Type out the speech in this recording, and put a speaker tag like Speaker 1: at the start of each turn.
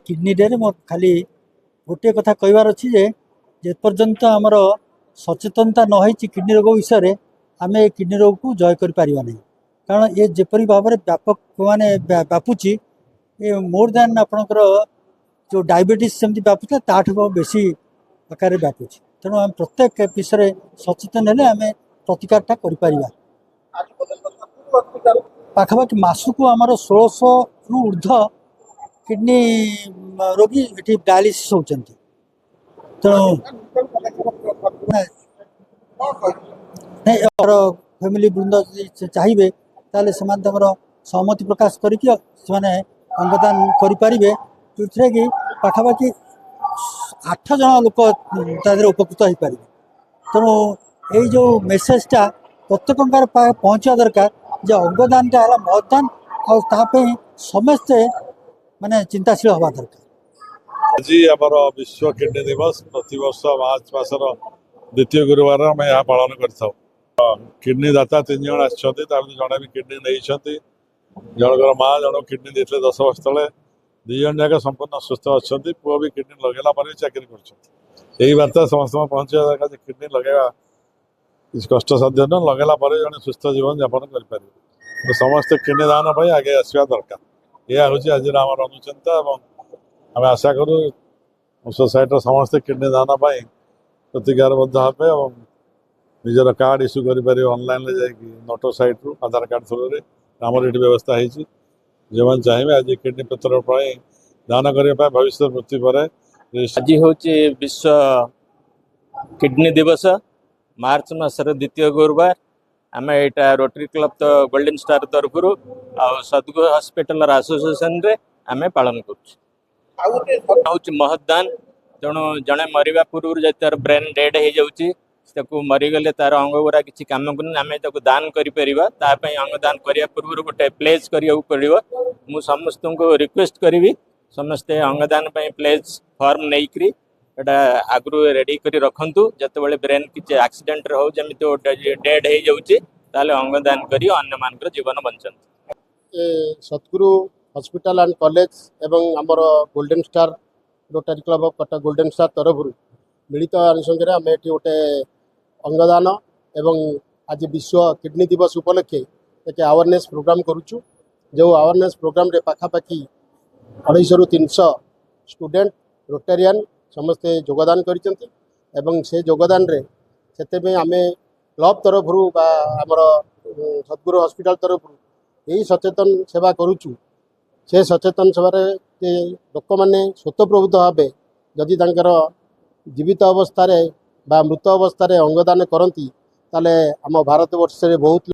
Speaker 1: Kidney day रे मोर खाली गोटे कथा कहबार अच्छी जे पर्यंत आमर सचेतनता न होई किडनी रोग विषय आम किडनी रोग को जय कर पारिबा नहीं कारण ये जेपरी भाव में व्यापक माने व्यापुची ये मोर देन आपणकर जो डायबिटीज सेमती व्यापुता ताठू बेसी आकार व्यापुची तेणु आम प्रत्येक विषय सचेतन हेले आम प्रतिकारटा कर पाखापाखि मासकू आमर 1600 रु ऊर्ध किडनी रोगी ये डायलिसिस होती तेणु नहीं फैमिली वृंद चाहिए ताले सहमति प्रकाश करके अंगदान करें जो कि पाखापाखि 8 जन लोक उपकृत हो पारे तेणु यही जो मेसेजटा प्रत्येक पहुँचा दरकार जे अंगदानटा है महदान आपाई समस्ते माने चिंताशील हवा दरकार।
Speaker 2: आज आमर विश्व किडनी दिवस प्रति वर्ष मार्च मासर द्वितीय गुरुवार आम यहाँ पालन कर किडनी दाता 3 जन आते जड़े भी किडनी नहीं जनकर माँ जन किडनी देते 10 वर्ष तले 2 जन जाक संपूर्ण सुस्थ अच्छा पुआ भी किडनी लगेला चाकरी कर वार्ता समस्त पहुँचा दरकार किडनी लगेगा किसी कष्टसाध्य न लगेला जड़े सुस्थ जीवन यापन कर समस्ते किडनी दान पर आगे आसवा दरकार यह हूँ आज आम अनुचिंता आम आशा करूँ सोसाइटर समस्ते किडनी दान पर प्रतिकारबद्ध हे और निजर कार्ड इश्यू कर ऑनलाइन नोटो साइट रु आधार कार्ड थ्रू आमर ये व्यवस्था है जो चाहिए आज किडनी प्रत्यारोपण दान करने भविष्य मृत्यु पर
Speaker 3: आज हूँ विश्व किडनी दिवस मार्च मासर द्वितीय गुरुवार आम यहाँ रोटरी क्लब तो गोल्डन स्टार तरफ सद्गुरु हॉस्पिटल एसोसिएशन रे आम पालन कर महदान तेणु जड़े मरवा पूर्व जब तार ब्रेन डेड हो जाऊँ मरीगले तार अंग गुरा किसी कम आम दान कर अंगदान करने पूर्व गोटे प्लेज करा पड़ो मु समस्त को रिक्वेस्ट करी समस्ते अंगदान प्लेज फॉर्म नहीं आगु रेडी कर रखु जिते ब्रेन किसी एक्सीडेंट हो जमी डेड हो जाऊे अंगदान कर अन्य मान जीवन बंचन।
Speaker 4: सतगुरु हॉस्पिटल एंड कॉलेज एवं आमर golden star rotary club of Cuttack golden star तरफ मिलित अनुसंगे आम ये गोटे अंगदान एवं आज विश्व किडनी दिवस उपलक्षे एक अवेयरनेस प्रोग्राम करुचु जो अवेयरनेस प्रोग्राम रे पाखापाखि 250 रु 300 स्टूडेंट रोटेरियन समस्ते योगदान करिसेंती एवं से योगदान रे सेते आम क्लब तरफ आमर सतगुरु हॉस्पिटल तरफ यही सचेतन सेवा करुचु से सचेतन सेवार लोक मैंने स्वतःप्रवृत्त भावे जदि जीवित अवस्था बा मृत अवस्था अंगदान करती ताले आम भारत वर्ष बहुत